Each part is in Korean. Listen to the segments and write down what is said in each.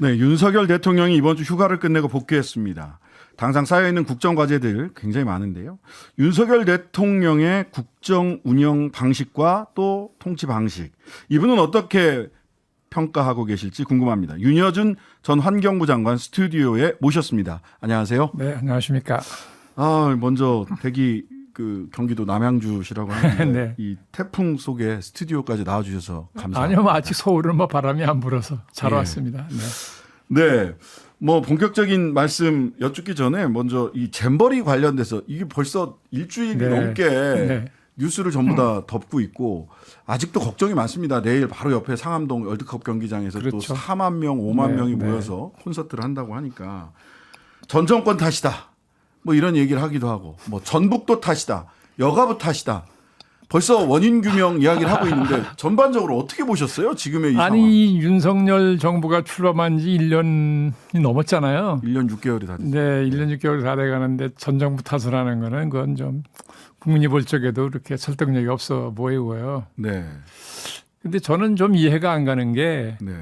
네, 윤석열 대통령이 이번 주 휴가를 끝내고 복귀했습니다. 당장 쌓여있는 국정과제들 굉장히 많은데요. 윤석열 대통령의 국정 운영 방식과 또 통치 방식, 이분은 어떻게 평가하고 계실지 궁금합니다. 윤여준 전 환경부 장관 스튜디오에 모셨습니다. 안녕하세요. 네, 안녕하십니까. 먼저 경기도 남양주시라고 하는데 네. 이 태풍 속에 스튜디오까지 나와주셔서 감사합니다. 아니요, 아직 서울은 바람이 안 불어서 잘 예. 왔습니다. 네. 네. 본격적인 말씀 여쭙기 전에 먼저 이 잼버리 관련돼서 이게 벌써 일주일이 네. 넘게 네. 뉴스를 전부 다 덮고 있고 아직도 걱정이 많습니다. 내일 바로 옆에 상암동 월드컵 경기장에서 또 그렇죠. 4만 명, 5만 네, 명이 네. 모여서 콘서트를 한다고 하니까 전 정권 탓이다. 이런 얘기를 하기도 하고 전북도 탓이다. 여가부 탓이다. 벌써 원인 규명 이야기를 하고 있는데 전반적으로 어떻게 보셨어요? 지금의 이 상황. 아니, 윤석열 정부가 출범한 지 1년이 넘었잖아요. 1년 6개월이 다 됐어요. 네, 1년 6개월 다 돼가는데 전 정부 탓을 하는 거는 그건 좀 국민이 볼 적에도 그렇게 설득력이 없어 보이고요. 네. 근데 저는 좀 이해가 안 가는 게 네.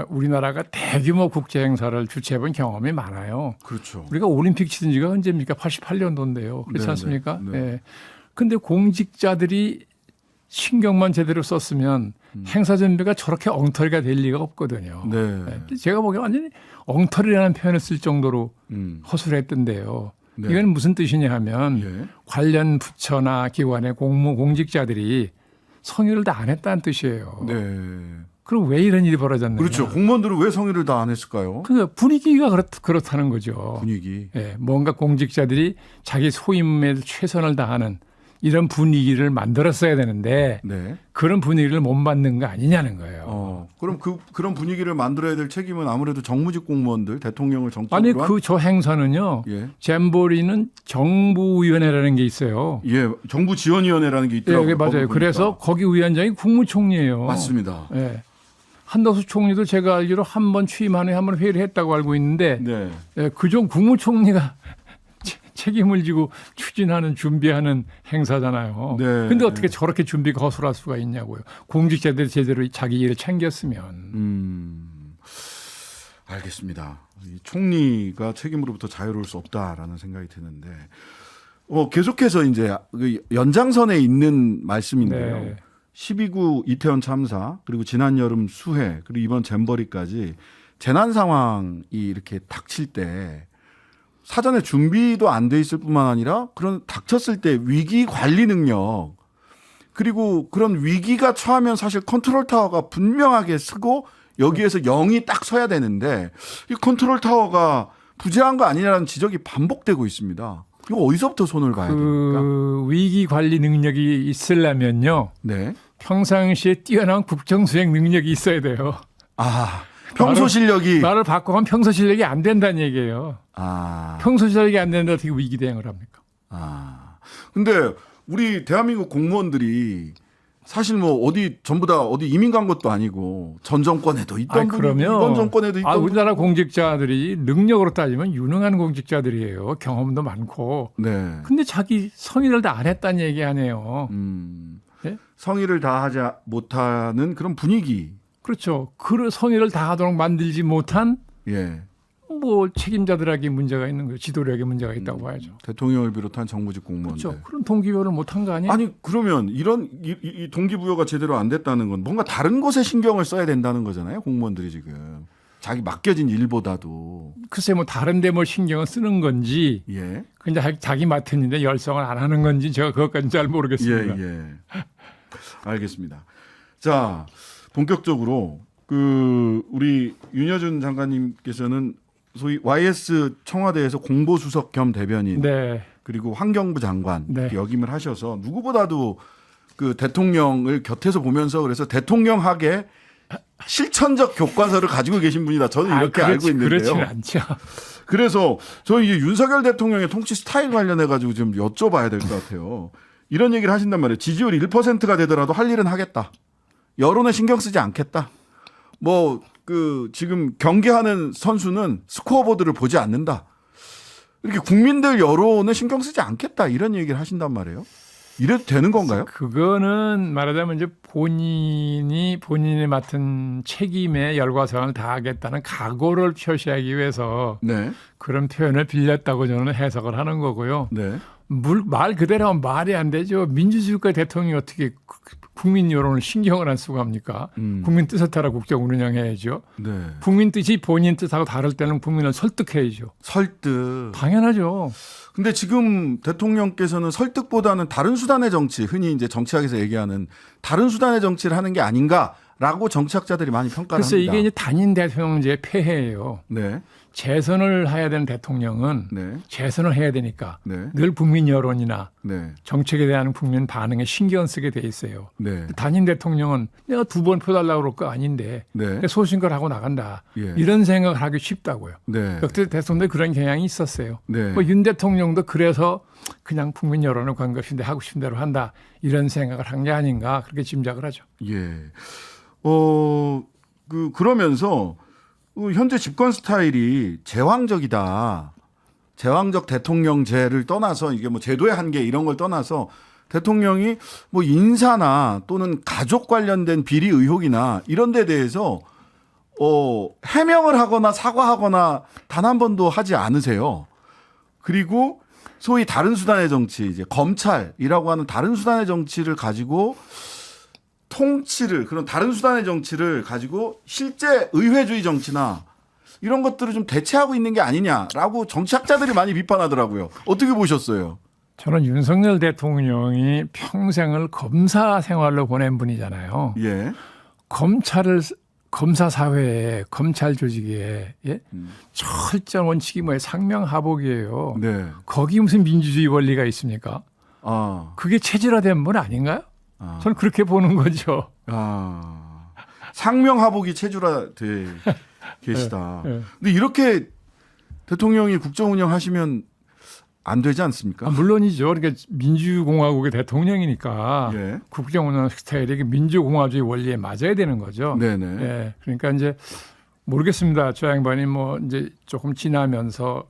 우리나라가 대규모 국제 행사를 주최해본 경험이 많아요. 그렇죠. 우리가 올림픽 치른 지가 언제입니까? 88년도인데요. 그렇지 네, 않습니까? 네, 네. 네. 근데 공직자들이 신경만 제대로 썼으면 행사 준비가 저렇게 엉터리가 될 리가 없거든요. 네. 네. 제가 보기에 완전히 엉터리라는 표현을 쓸 정도로 허술했던데요. 네. 이건 무슨 뜻이냐 하면 예. 관련 부처나 기관의 공직자들이 성의를 다 안 했다는 뜻이에요. 네. 그럼 왜 이런 일이 벌어졌느냐. 그렇죠. 공무원들은 왜 성의를 다 안 했을까요? 그 분위기가 그렇다는 거죠. 분위기. 예, 뭔가 공직자들이 자기 소임에 최선을 다하는 이런 분위기를 만들었어야 되는데 네. 그런 분위기를 못 만든 거 아니냐는 거예요. 그럼 그런 분위기를 만들어야 될 책임은 아무래도 정무직 공무원들, 대통령을 정적으로 아니 한? 저 행사는요. 예. 잼버리는 정부위원회라는 게 있어요. 예, 정부 지원위원회라는 게 있더라고요. 예, 맞아요. 법을 보니까. 그래서 거기 위원장이 국무총리예요. 맞습니다. 예. 한덕수 총리도 제가 알기로 한 번 취임한 후에 한 번 회의를 했다고 알고 있는데 네. 예, 그중 국무총리가 책임을 지고 추진하는 준비하는 행사잖아요. 네. 근데 어떻게 저렇게 준비가 허술할 수가 있냐고요. 공직자들이 제대로 자기 일을 챙겼으면. 알겠습니다. 이 총리가 책임으로부터 자유로울 수 없다라는 생각이 드는데 계속해서 이제 그 연장선에 있는 말씀인데요. 네. 12구 이태원 참사 그리고 지난 여름 수해 그리고 이번 잼버리까지 재난 상황이 이렇게 닥칠 때 사전에 준비도 안 돼 있을 뿐만 아니라 그런 닥쳤을 때 위기 관리 능력 그리고 그런 위기가 처하면 사실 컨트롤 타워가 분명하게 서고 여기에서 0이 딱 서야 되는데 이 컨트롤 타워가 부재한 거 아니냐는 지적이 반복되고 있습니다. 이거 어디서부터 손을 봐야 됩니까? 그 위기 관리 능력이 있으려면요. 네. 평상시에 뛰어난 국정 수행 능력이 있어야 돼요. 평소 실력이 말을 바꿔가면 평소 실력이 안 된다는 얘기예요. 평소 실력이 안 되는데 어떻게 위기 대응을 합니까? 근데 우리 대한민국 공무원들이 사실 전부 다 어디 이민 간 것도 아니고 전 정권에도 있던 분이고 그러면 이번 정권에도 있던 우리나라 공직자들이 능력으로 따지면 유능한 공직자들이에요. 경험도 많고. 네. 근데 자기 성의를 다 안 했다는 얘기 아니에요. 네? 성의를 다하지 못하는 그런 분위기. 그렇죠. 그 성의를 다하도록 만들지 못한 예. 책임자들에게 문제가 있는 거예요. 지도력에 문제가 있다고 봐야죠. 대통령을 비롯한 정부직 공무원들. 그렇죠. 그런 동기부여를 못한 거 아니에요? 아니 그러면 이 동기부여가 제대로 안 됐다는 건 뭔가 다른 곳에 신경을 써야 된다는 거잖아요. 공무원들이 지금 자기 맡겨진 일보다도. 글쎄 다른 데 신경을 쓰는 건지 예. 그냥 자기 맡은 일에 열성을 안 하는 건지 제가 그것까지는 잘 모르겠습니다. 예. 알겠습니다. 자, 본격적으로 우리 윤여준 장관님께서는 소위 YS 청와대에서 공보수석 겸 대변인 네. 그리고 환경부 장관 네. 역임을 하셔서 누구보다도 그 대통령을 곁에서 보면서 그래서 대통령학의 실천적 교과서를 가지고 계신 분이다. 저는 이렇게 알고 있는데요. 그렇지는 않죠. 그래서 저희 윤석열 대통령의 통치 스타일 관련해 가지고 좀 여쭤봐야 될 것 같아요. 이런 얘기를 하신단 말이에요. 지지율 1%가 되더라도 할 일은 하겠다. 여론에 신경 쓰지 않겠다. 지금 경기하는 선수는 스코어보드를 보지 않는다. 이렇게 국민들 여론에 신경 쓰지 않겠다. 이런 얘기를 하신단 말이에요. 이래도 되는 건가요? 그거는 말하자면 이제 본인이 맡은 책임에 열과성을 다하겠다는 각오를 표시하기 위해서 네. 그런 표현을 빌렸다고 저는 해석을 하는 거고요. 네. 말 그대로 하면 말이 안 되죠. 민주주의국가 대통령이 어떻게 국민 여론을 신경을 안 쓰고 합니까? 국민 뜻에 따라 국정을 운영해야죠. 네. 국민 뜻이 본인 뜻하고 다를 때는 국민을 설득해야죠. 설득. 당연하죠. 근데 지금 대통령께서는 설득보다는 다른 수단의 정치, 흔히 이제 정치학에서 얘기하는 다른 수단의 정치를 하는 게 아닌가라고 정치학자들이 많이 평가를 글쎄 합니다. 이게 이제 단임 대통령제의 폐해예요. 네. 재선을 해야 되는 대통령은 네. 재선을 해야 되니까 네. 늘 국민 여론이나 네. 정책에 대한 국민 반응에 신경 쓰게 돼 있어요. 네. 단임 대통령은 내가 2번 표달라고 그럴 거 아닌데 네. 소신걸 하고 나간다. 예. 이런 생각을 하기 쉽다고요. 네. 역대 대통령도 그런 경향이 있었어요. 네. 뭐 윤 대통령도 그래서 그냥 국민 여론을 관급인데 하고 싶은 대로 한다. 이런 생각을 한 게 아닌가 그렇게 짐작을 하죠. 예. 그러면서 현재 집권 스타일이 제왕적이다. 제왕적 대통령제를 떠나서 이게 뭐 제도의 한계 이런 걸 떠나서 대통령이 뭐 인사나 또는 가족 관련된 비리 의혹이나 이런 데 대해서 해명을 하거나 사과하거나 단 한 번도 하지 않으세요. 그리고 소위 다른 수단의 정치, 이제 검찰이라고 하는 다른 수단의 정치를 가지고 통치를, 그런 다른 수단의 정치를 가지고 실제 의회주의 정치나 이런 것들을 좀 대체하고 있는 게 아니냐라고 정치학자들이 많이 비판하더라고요. 어떻게 보셨어요? 저는 윤석열 대통령이 평생을 검사 생활로 보낸 분이잖아요. 예. 검사 사회에 검찰 조직에 예? 철저한 원칙이 뭐예요? 상명하복이에요. 네. 거기 무슨 민주주의 원리가 있습니까? 아. 그게 체질화된 분 아닌가요? 저는 그렇게 보는 거죠. 상명하복이 체질화돼 계시다. 네. 근데 이렇게 대통령이 국정 운영하시면 안 되지 않습니까? 물론이죠. 그러니까 민주공화국의 대통령이니까 예. 국정 운영 스타일이 민주공화주의 원리에 맞아야 되는 거죠. 네네. 예. 그러니까 이제 모르겠습니다. 저 양반이 뭐 이제 조금 지나면서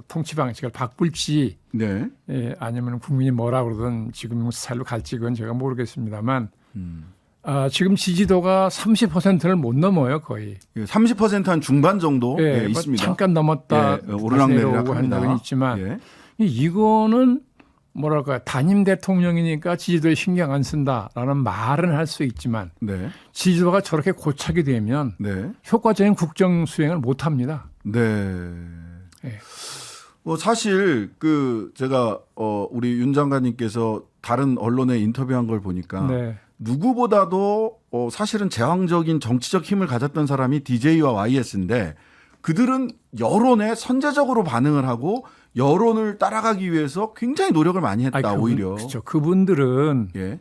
통치 방식을 바꿀지 네. 예, 아니면 국민이 뭐라 그러든 지금 스타일로 갈지 그건 제가 모르겠습니다만 지금 지지도가 30%를 못 넘어요 거의. 30%한 중반 정도 예, 예, 있습니다. 잠깐 넘었다 예, 오르락내리락 한다고 합니다. 있지만 예. 이거는 뭐랄까 단임 대통령이니까 지지도에 신경 안 쓴다라는 말은 할 수 있지만 네. 지지도가 저렇게 고착이 되면 네. 효과적인 국정 수행을 못 합니다. 네. 예. 사실 제가 우리 윤 장관님께서 다른 언론에 인터뷰한 걸 보니까 네. 누구보다도 사실은 제왕적인 정치적 힘을 가졌던 사람이 DJ와 YS인데 그들은 여론에 선제적으로 반응을 하고 여론을 따라가기 위해서 굉장히 노력을 많이 했다. 오히려. 그렇죠. 그분들은 예.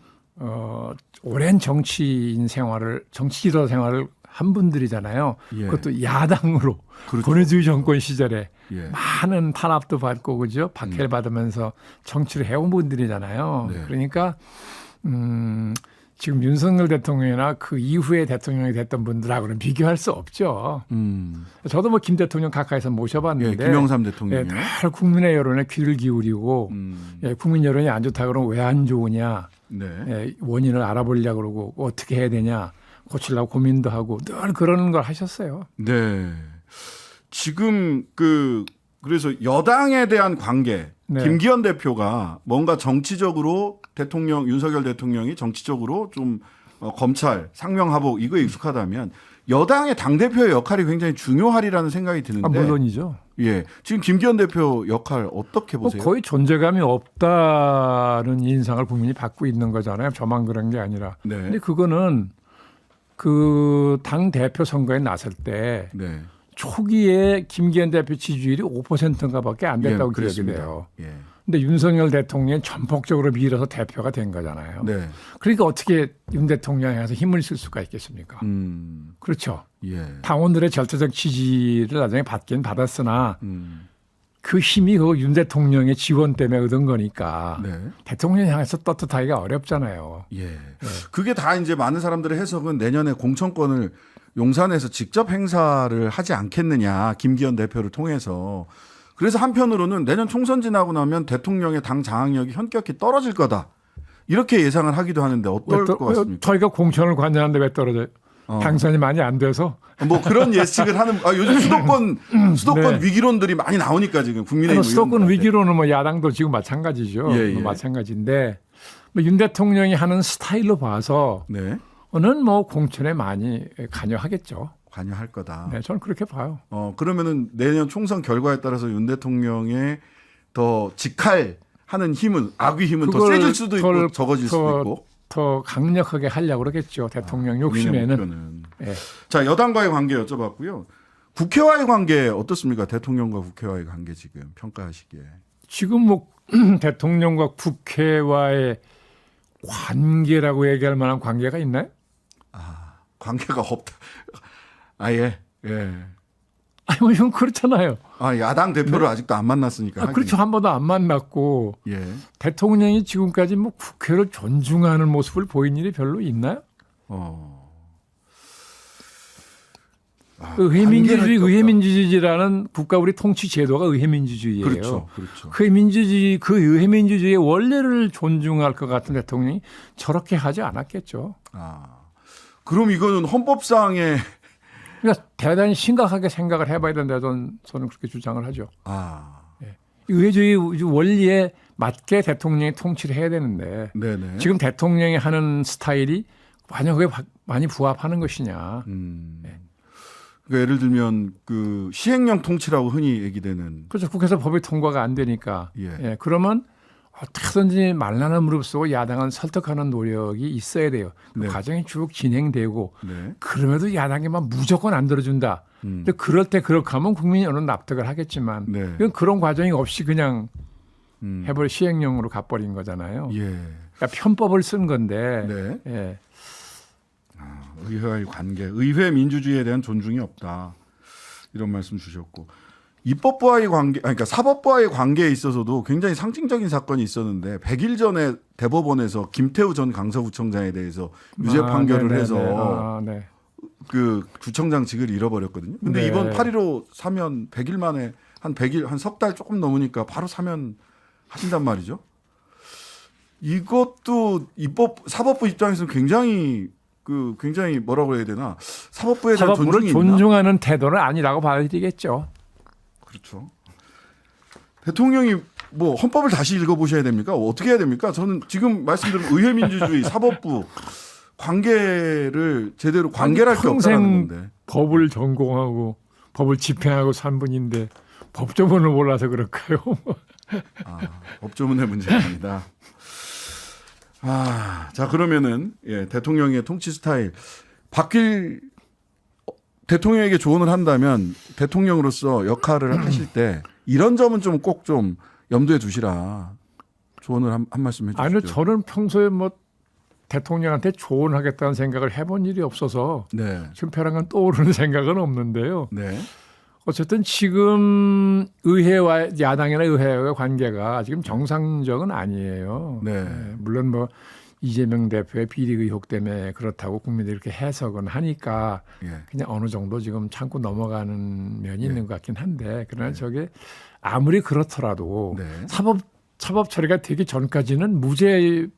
오랜 정치인 생활을 정치 지도 생활을 한 분들이잖아요. 예. 그것도 야당으로 그렇죠. 권위주의 정권 시절에 예. 많은 탄압도 받고 그죠 박해를 받으면서 정치를 해온 분들이잖아요. 네. 그러니까 지금 윤석열 대통령이나 그 이후에 대통령이 됐던 분들하고는 비교할 수 없죠. 저도 뭐 김 대통령 가까이서 모셔봤는데 예, 김영삼 대통령이요. 늘 국민의 여론에 귀를 기울이고 국민 여론이 안 좋다 그러면 왜 안 좋으냐 네. 원인을 알아보려고 그러고 어떻게 해야 되냐 고치려고 고민도 하고 늘 그러는 걸 하셨어요. 네. 지금 그래서 여당에 대한 관계 네. 김기현 대표가 뭔가 정치적으로 윤석열 대통령이 정치적으로 좀 검찰 상명하복 이거에 익숙하다면 여당의 당대표의 역할이 굉장히 중요하리라는 생각이 드는데 물론이죠. 예. 지금 김기현 대표 역할 어떻게 보세요? 거의 존재감이 없다는 인상을 국민이 받고 있는 거잖아요. 저만 그런 게 아니라. 네. 근데 그거는 그 당 대표 선거에 나설 때 네. 초기에 김기현 대표 지지율이 5%인가밖에 안 됐다고 예, 기억이 그렇습니다. 돼요. 예. 근데 윤석열 대통령이 전폭적으로 밀어서 대표가 된 거잖아요. 네. 그러니까 어떻게 윤 대통령에 가서 힘을 쓸 수가 있겠습니까? 그렇죠. 예. 당원들의 절대적 지지를 나중에 받긴 받았으나 그 힘이 그 윤 대통령의 지원 때문에 얻은 거니까 네. 대통령 향해서 떳떳하기가 어렵잖아요. 예. 그게 다 이제 많은 사람들의 해석은 내년에 공천권을 용산에서 직접 행사를 하지 않겠느냐, 김기현 대표를 통해서. 그래서 한편으로는 내년 총선 지나고 나면 대통령의 당 장악력이 현격히 떨어질 거다. 이렇게 예상을 하기도 하는데 어떨 것 같습니까? 저희가 공천을 관여하는데 왜 떨어져요? 당선이 많이 안 돼서. 뭐 그런 예측을 하는 요즘 수도권 네. 위기론들이 많이 나오니까 지금 국민의힘 수도권 의원들한테. 위기로는 뭐 야당도 지금 마찬가지죠. 예, 예. 마찬가지인데 뭐 윤 대통령이 하는 스타일로 봐서 네. 는 뭐 공천에 많이 관여하겠죠. 관여할 거다. 네, 저는 그렇게 봐요. 그러면은 내년 총선 결과에 따라서 윤 대통령의 더 직할하는 힘은 악의 힘은 더 세질 수도 있고 적어질 수도 있고 더 강력하게 하려고 그러겠죠. 대통령 욕심에는. 네. 자, 여당과의 관계 여쭤봤고요. 국회와의 관계 어떻습니까? 대통령과 국회와의 관계 지금 평가하시기에. 지금 뭐 대통령과 국회와의 관계라고 얘기할 만한 관계가 있나요? 관계가 없다. 아예. 예. 아니 뭐 이건 그렇잖아요. 야당 대표를 아직도 안 만났으니까. 하긴. 그렇죠. 한 번도 안 만났고 예. 대통령이 지금까지 뭐 국회를 존중하는 모습을 보인 일이 별로 있나요? 의회민주주의라는 국가 우리 통치 제도가 의회민주주의예요. 그렇죠. 그 의회민주주의의 원래를 존중할 것 같은 대통령이 저렇게 하지 않았겠죠. 그럼 이거는 헌법상의 그러니까 대단히 심각하게 생각을 해봐야 된다. 저는 그렇게 주장을 하죠. 예. 의회주의 원리에 맞게 대통령이 통치를 해야 되는데 네네. 지금 대통령이 하는 스타일이 만약 그게 많이 부합하는 것이냐. 그러니까 예를 들면 그 시행령 통치라고 흔히 얘기되는. 그렇죠. 국회에서 법이 통과가 안 되니까. 예. 그러면 어떻게든지 말란한 무릎 쓰고 야당은 설득하는 노력이 있어야 돼요. 그 네. 과정이 쭉 진행되고 네. 그럼에도 야당이만 무조건 안 들어준다. 근데 그럴 때 그렇게 하면 국민이 어느 납득을 하겠지만 네. 이건 그런 과정이 없이 그냥 해버린 시행령으로 가버린 거잖아요. 예. 그러니까 편법을 쓴 건데 네. 예. 의회와의 관계, 의회 민주주의에 대한 존중이 없다. 이런 말씀 주셨고. 입법부와의 관계, 그러니까 사법부와의 관계에 있어서도 굉장히 상징적인 사건이 있었는데 100일 전에 대법원에서 김태우 전 강서구청장에 대해서 유죄 판결을 해서 네. 그 구청장직을 잃어버렸거든요. 근데 네. 이번 8.15 사면 100일 만에 한 100일, 한 석 달 조금 넘으니까 바로 사면 하신단 말이죠. 이것도 사법부 입장에서는 굉장히 뭐라고 해야 되나 사법부에 대한 사법부를 존중이 있나? 존중하는 태도는 아니라고 봐야 되겠죠. 그렇죠. 대통령이 뭐 헌법을 다시 읽어보셔야 됩니까? 어떻게 해야 됩니까? 저는 지금 말씀드린 의회민주주의, 사법부 관계를 제대로 관계할 게 없다는 건데. 법을 전공하고 법을 집행하고 산 분인데 법조문을 몰라서 그럴까요? 법조문의 문제가 아니다. 자 그러면은 대통령의 통치 스타일 대통령에게 조언을 한다면 대통령으로서 역할을 하실 때 이런 점은 좀 꼭 좀 염두에 두시라 조언을 한 말씀 해주시죠. 아니요, 저는 평소에 뭐 대통령한테 조언하겠다는 생각을 해본 일이 없어서 네. 지금 벼랑간 떠오르는 생각은 없는데요. 네. 어쨌든 지금 의회와 야당이나 의회와의 관계가 지금 정상적은 아니에요. 네. 물론 뭐 이재명 대표의 비리 의혹 때문에 그렇다고 국민들이 이렇게 해석은 하니까 그냥 어느 정도 지금 참고 넘어가는 면이 있는 것 같긴 한데 그러나 저게 아무리 그렇더라도 사법 처리가 되기 전까지는 무죄로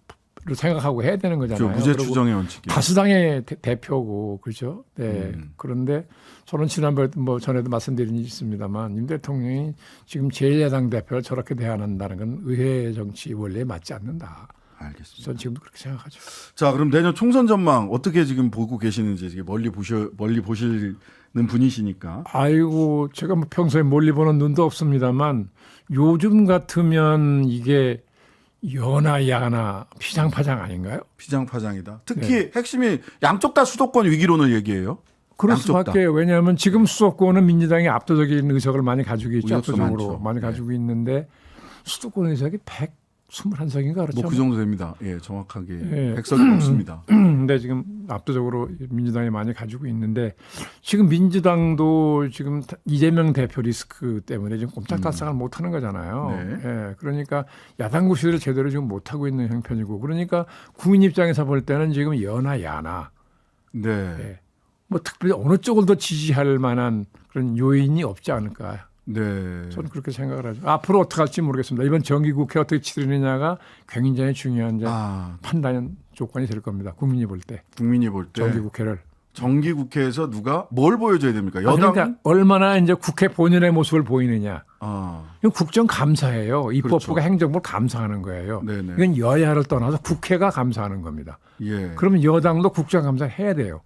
생각하고 해야 되는 거잖아요. 무죄 추정의 원칙이. 다수당의 대표고 그렇죠. 네. 그런데 저는 지난번에 뭐 전에도 말씀드린 일이 있습니다만 윤 대통령이 지금 제1야당 대표를 저렇게 대하는다는 건 의회 정치 원리에 맞지 않는다. 알겠습니다. 저는 지금도 그렇게 생각하죠. 자, 그럼 내년 총선 전망 어떻게 지금 보고 계시는지 멀리 보시는 분이시니까. 아이고, 제가 뭐 평소에 멀리 보는 눈도 없습니다만 요즘 같으면 이게 여나 야나 피장파장 아닌가요? 피장파장이다. 특히 핵심이 양쪽 다 수도권 위기론을 얘기해요. 그럴 수밖에. 왜냐하면 지금 수도권은 민주당이 압도적인 의석을 많이 가지고 있죠. 압도적으로 많이 가지고 있는데 수도권 의석이 121석인가 그렇죠. 뭐 그 정도 됩니다. 정확하게 100석이 넘습니다. 근데 지금 압도적으로 민주당이 많이 가지고 있는데 지금 민주당도 지금 이재명 대표 리스크 때문에 지금 꼼짝달싹을 못 하는 거잖아요. 그러니까 야당 구실을 제대로 지금 못 하고 있는 형편이고 그러니까 국민 입장에서 볼 때는 지금 여나 야나 뭐 특별히 어느 쪽을 더 지지할 만한 그런 요인이 없지 않을까 네. 저는 그렇게 생각을 하죠. 앞으로 어떻게 할지 모르겠습니다. 이번 정기국회 어떻게 치르느냐가 굉장히 중요한 이제 판단 조건이 될 겁니다. 국민이 볼 때. 국민이 볼 때. 정기국회를. 정기국회에서 누가 뭘 보여줘야 됩니까? 여당. 그러니까 얼마나 이제 국회 본연의 모습을 보이느냐. 아, 이건 국정감사예요. 입법부가 그렇죠. 행정부를 감사하는 거예요. 네네. 이건 여야를 떠나서 국회가 감사하는 겁니다. 예. 그러면 여당도 국정감사를 해야 돼요.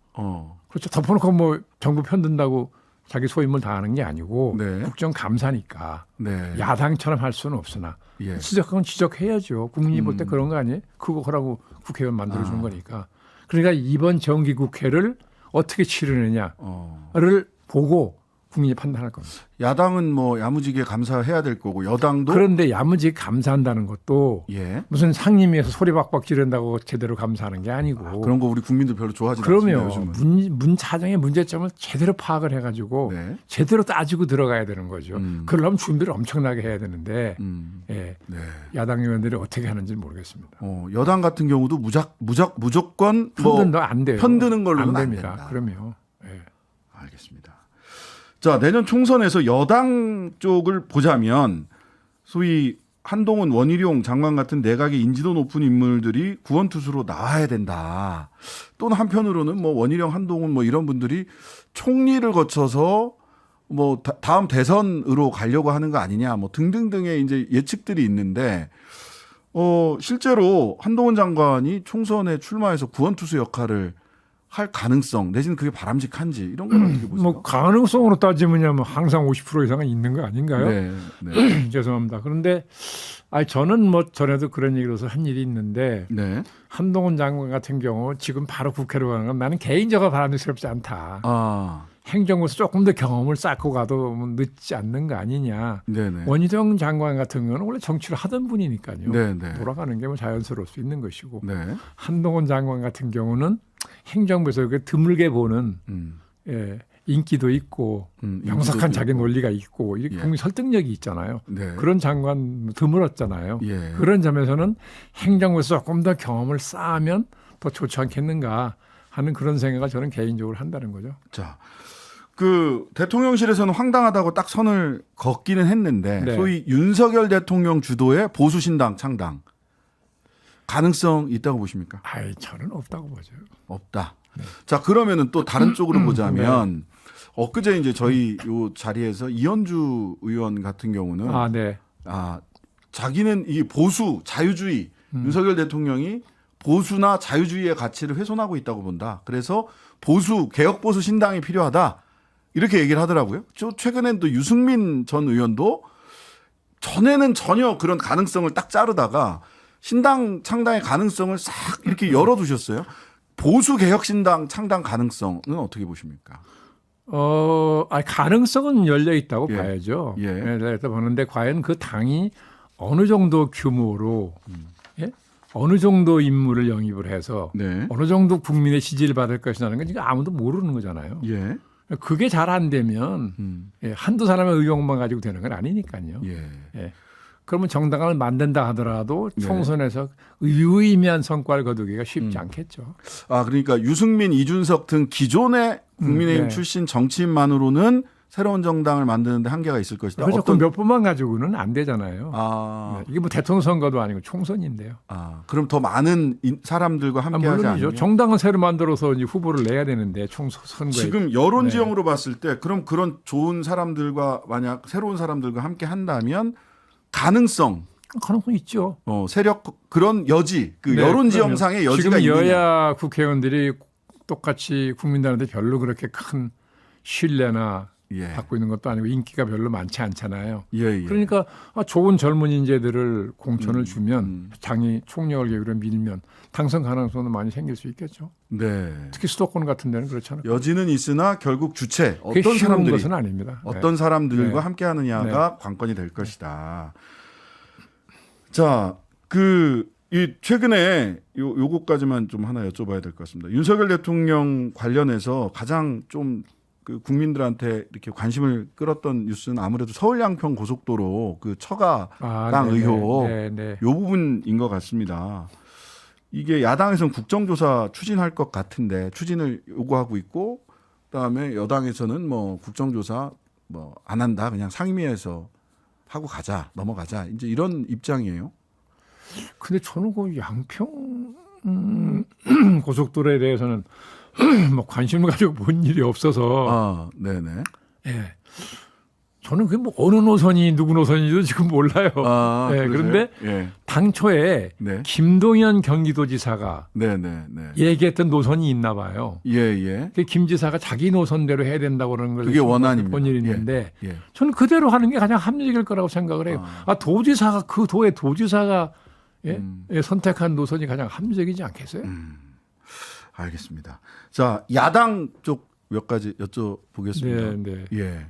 그렇죠. 덮어놓고 뭐 정부 편든다고 자기 소임을 다하는 게 아니고 네. 국정감사니까 네. 야당처럼 할 수는 없으나 예. 지적하면 지적해야죠. 국민이 볼 때 그런 거 아니에요? 그거 하라고 국회의원 만들어준 거니까. 그러니까 이번 정기국회를 어떻게 치르느냐를 보고 국민이 판단할 겁니다. 야당은 뭐 야무지게 감사해야 될 거고 여당도 그런데 야무지게 감사한다는 것도 예. 무슨 상임위에서 소리 박박 지른다고 제대로 감사하는 게 아니고 그런 거 우리 국민들 별로 좋아하지 않습니다. 그러면 요즘은. 문 사정의 문제점을 제대로 파악을 해가지고 네. 제대로 따지고 들어가야 되는 거죠. 음. 그러려면 준비를 엄청나게 해야 되는데 예. 네. 야당 의원들이 어떻게 하는지 모르겠습니다. 여당 같은 경우도 무조건 편든도 안 돼요. 편드는 걸로는 안 안 됩니다. 된다. 그럼요. 예. 알겠습니다. 자, 내년 총선에서 여당 쪽을 보자면 소위 한동훈, 원희룡 장관 같은 내각의 인지도 높은 인물들이 구원투수로 나와야 된다. 또는 한편으로는 뭐 원희룡, 한동훈 뭐 이런 분들이 총리를 거쳐서 뭐 다음 대선으로 가려고 하는 거 아니냐 뭐 등등등의 이제 예측들이 있는데 실제로 한동훈 장관이 총선에 출마해서 구원투수 역할을 할 가능성 내지는 그게 바람직한지 이런 걸 어떻게 보세요? 뭐 가능성으로 따지면 항상 50% 이상은 있는 거 아닌가요? 네, 네. 죄송합니다. 그런데 저는 뭐 전에도 그런 얘기로서 한 일이 있는데 네. 한동훈 장관 같은 경우 지금 바로 국회로 가는 건 나는 개인적으로 바람직스럽지 않다. 행정부에서 조금 더 경험을 쌓고 가도 뭐 늦지 않는 거 아니냐. 네네. 원희룡 장관 같은 경우는 원래 정치를 하던 분이니까요. 네네. 돌아가는 게 뭐 자연스러울 수 있는 것이고 네. 한동훈 장관 같은 경우는 행정부에서 그 드물게 보는 인기도 있고 명석한 자기 논리가 있고 이렇게 국민 설득력이 있잖아요. 네. 그런 장관 드물었잖아요. 예. 그런 점에서는 행정부에서 조금 더 경험을 쌓으면 더 좋지 않겠는가 하는 그런 생각을 저는 개인적으로 한다는 거죠. 자, 그 대통령실에서는 황당하다고 딱 선을 걷기는 했는데 네. 소위 윤석열 대통령 주도의 보수신당 창당 가능성 있다고 보십니까? 저는 없다고 보죠. 없다. 자, 그러면은 또 다른 쪽으로 보자면 네. 엊그제 이제 저희 요 자리에서 이현주 의원 같은 경우는 네. 자기는 이 보수 자유주의 윤석열 대통령이 보수나 자유주의의 가치를 훼손하고 있다고 본다. 그래서 보수 개혁 보수 신당이 필요하다. 이렇게 얘기를 하더라고요. 최근엔 또 유승민 전 의원도 전에는 전혀 그런 가능성을 딱 자르다가 신당 창당의 가능성을 싹 이렇게 열어두셨어요. 보수 개혁 신당 창당 가능성은 어떻게 보십니까? 가능성은 열려 있다고 예. 봐야죠. 예. 열려 있다 보는데 과연 그 당이 어느 정도 규모로 어느 정도 인물을 영입을 해서 네. 어느 정도 국민의 지지를 받을 것이라는 건 지금 아무도 모르는 거잖아요. 예. 그게 잘 안 되면 한두 사람의 의혹만 가지고 되는 건 아니니까요. 예. 그러면 정당을 만든다 하더라도 총선에서 유의미한 성과를 거두기가 쉽지 않겠죠. 그러니까 유승민, 이준석 등 기존의 국민의힘 출신 정치인만으로는 새로운 정당을 만드는데 한계가 있을 것이다. 그렇죠. 몇 번만 가지고는 안 되잖아요. 네. 이게 뭐 대통령 선거도 아니고 총선인데요. 그럼 더 많은 사람들과 함께하지 않느냐? 정당은 새로 만들어서 이제 후보를 내야 되는데 총선거에 지금 여론 지형으로 봤을 때 그럼 그런 좋은 사람들과 만약 새로운 사람들과 함께 한다면 가능성 있죠. 세력 그런 여지 여론 지형상의 여지가 지금 있느냐? 여야 국회의원들이 똑같이 국민들한테 별로 그렇게 큰 신뢰나 받고 있는 것도 아니고 인기가 별로 많지 않잖아요. 그러니까 좋은 젊은 인재들을 공천을 주면 당이 총력을 계기로 밀면 당선 가능성은 많이 생길 수 있겠죠. 네. 특히 수도권 같은 데는 그렇잖아요. 여지는 있으나 결국 주체 어떤 사람들이 것은 아닙니다. 어떤 사람들과 함께하느냐가 관건이 될 것이다. 자, 이 최근에 요거까지만 좀 하나 여쭤봐야 될 것 같습니다. 윤석열 대통령 관련해서 가장 좀 그 국민들한테 이렇게 관심을 끌었던 뉴스는 아무래도 서울 양평 고속도로 그 처가당 의혹 요 부분인 것 같습니다. 이게 야당에서는 국정조사 추진할 것 같은데 추진을 요구하고 있고 그다음에 여당에서는 뭐 국정조사 뭐 안 한다. 그냥 상임위에서 하고 가자. 넘어가자. 이제 이런 입장이에요. 근데 저는 그 양평 고속도로에 대해서는 뭐 관심을 가지고 본 일이 없어서 아, 네네. 예. 저는 그게 뭐 어느 노선이 누구 노선인지도 지금 몰라요. 아, 예, 그런데 예. 당초에 네. 김동연 경기도지사가 네네네. 얘기했던 노선이 있나 봐요. 예예. 그 김 지사가 자기 노선대로 해야 된다고 그러는 걸 그게 원안입니다. 본 일이 있는데 예. 저는 그대로 하는 게 가장 합리적일 거라고 생각을 해요. 도지사가 그 도의 도지사가 예? 예, 선택한 노선이 가장 합리적이지 않겠어요? 알겠습니다. 자, 야당 쪽 몇 가지 여쭤보겠습니다. 네, 네. 예.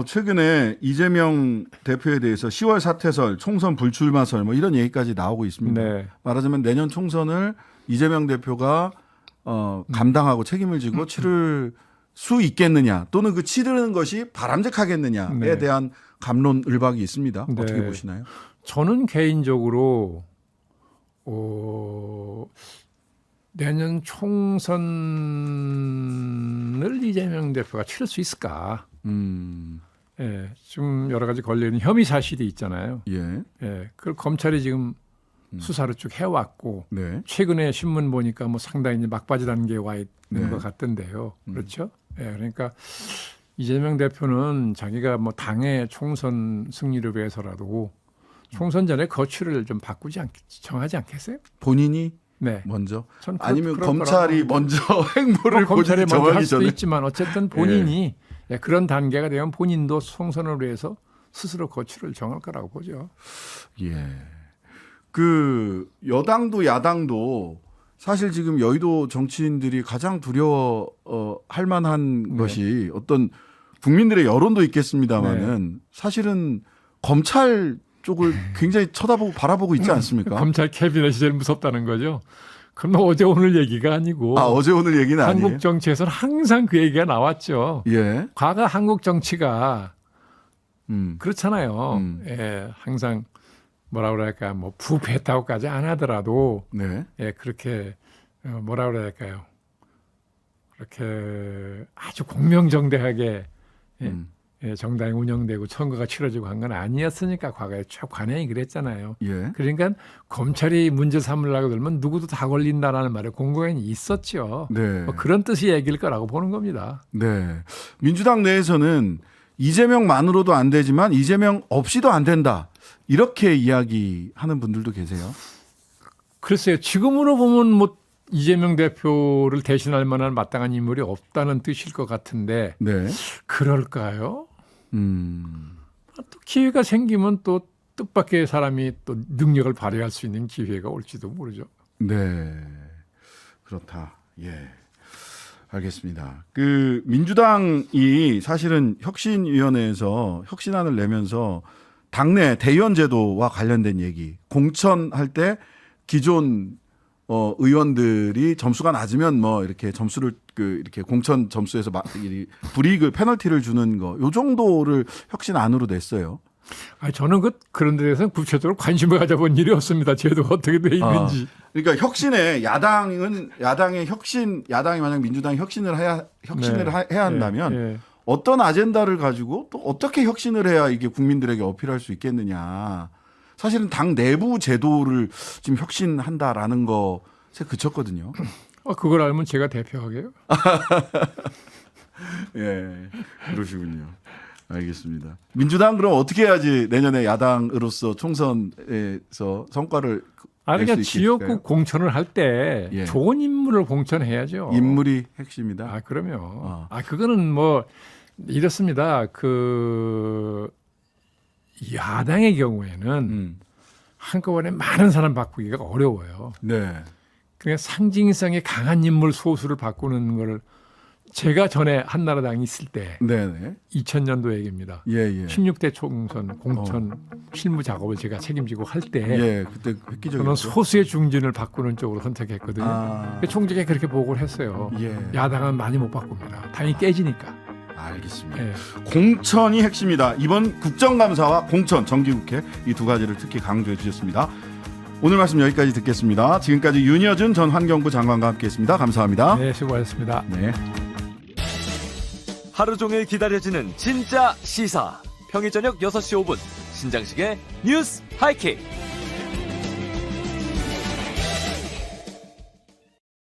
최근에 이재명 대표에 대해서 10월 사퇴설, 총선 불출마설 뭐 이런 얘기까지 나오고 있습니다. 네. 말하자면 내년 총선을 이재명 대표가 감당하고 책임을 지고 치를 수 있겠느냐 또는 그 치르는 것이 바람직하겠느냐에 네. 대한 감론을박이 있습니다. 네. 어떻게 보시나요? 저는 개인적으로 내년 총선을 이재명 대표가 치를 수 있을까? 예, 지금 여러 가지 걸려있는 혐의 사실이 있잖아요. 예. 예, 그걸 검찰이 지금 수사를 쭉 해왔고 네. 최근에 신문 보니까 뭐 상당히 이제 막바지 단계에 와 있는 네. 것 같던데요. 그렇죠? 예, 그러니까 이재명 대표는 자기가 뭐 당의 총선 승리를 위해서라도 총선 전에 거취를 좀 정하지 않겠어요? 본인이 네. 먼저 저는 아니면 그럴 검찰이 거라고. 먼저 행보를 검찰이 본인이 먼저 할 정하기 수도 전에 있지만 어쨌든 본인이 예, 그런 단계가 되면 본인도 총선을 위해서 스스로 거취를 정할 거라고 보죠. 예. 그 여당도 야당도 사실 지금 여의도 정치인들이 가장 두려워할 만한 것이 어떤 국민들의 여론도 있겠습니다만은 사실은 검찰 쪽을 굉장히 쳐다보고 바라보고 있지 않습니까? 검찰 캐비넷이 제일 무섭다는 거죠. 그럼 어제 오늘 얘기가 아니고 어제 오늘 얘기는 아니에요. 한국 정치에서는 항상 그 얘기가 나왔죠. 예. 과거 한국 정치가 그렇잖아요. 음. 예, 항상 뭐라 그럴까 뭐 부패했다고까지 안 하더라도 네. 예, 그렇게 뭐라 그럴까요? 그렇게 아주 공명정대하게 예, 정당이 운영되고 선거가 치러지고 한 건 아니었으니까 과거에 쭉 관행이 그랬잖아요. 예. 그러니까 검찰이 문제 삼으려고 들면 누구도 다 걸린다라는 말에 공공연히 있었죠. 네. 뭐 그런 뜻의 얘기일 거라고 보는 겁니다. 네. 민주당 내에서는 이재명만으로도 안 되지만 이재명 없이도 안 된다. 이렇게 이야기하는 분들도 계세요. 글쎄요. 지금으로 보면 뭐 이재명 대표를 대신할 만한 마땅한 인물이 없다는 뜻일 것 같은데 네. 그럴까요? 또 기회가 생기면 또 뜻밖의 사람이 또 능력을 발휘할 수 있는 기회가 올지도 모르죠. 네. 그렇다. 예. 알겠습니다. 그 민주당이 사실은 혁신위원회에서 혁신안을 내면서 당내 대의원 제도와 관련된 얘기, 공천할 때 기존 의원들이 점수가 낮으면 뭐 이렇게 점수를 이렇게 공천 점수에서 불이익을 페널티를 주는 거, 요 정도를 혁신안으로 냈어요. 저는 그런 데 대해서는 구체적으로 관심을 가져본 일이 없습니다. 제도가 어떻게 돼 있는지. 그러니까 야당이 만약 민주당이 혁신을 해야 한다면 어떤 아젠다를 가지고 또 어떻게 혁신을 해야 이게 국민들에게 어필할 수 있겠느냐. 사실은 당 내부 제도를 지금 혁신한다라는 것에 그쳤거든요. 그걸 알면 제가 대표하게요. 예, 그러시군요. 알겠습니다. 민주당 그럼 어떻게 해야지 내년에 야당으로서 총선에서 성과를 그러니까 지역구 공천을 할 때 좋은 인물을 공천해야죠. 인물이 핵심이다. 그럼요. 그거는 뭐 이렇습니다. 야당의 경우에는 한꺼번에 많은 사람 바꾸기가 어려워요. 네. 그러니까 상징성이 강한 인물 소수를 바꾸는 거를 제가 전에 한나라당이 있을 때 2000년도 얘기입니다. 16대 총선 공천 실무 작업을 제가 책임지고 할 때 그때 획기적이었죠. 저는 소수의 중진을 바꾸는 쪽으로 선택했거든요. 총재가 그렇게 보고를 했어요. 야당은 많이 못 바꿉니다. 당이 깨지니까. 알겠습니다. 공천이 핵심이다. 이번 국정감사와 공천, 정기국회 이 두 가지를 특히 강조해 주셨습니다. 오늘 말씀 여기까지 듣겠습니다. 지금까지 윤여준 전 환경부 장관과 함께했습니다. 감사합니다. 네, 수고하셨습니다. 네. 하루 종일 기다려지는 진짜 시사. 평일 저녁 6시 5분 신장식의 뉴스 하이킥.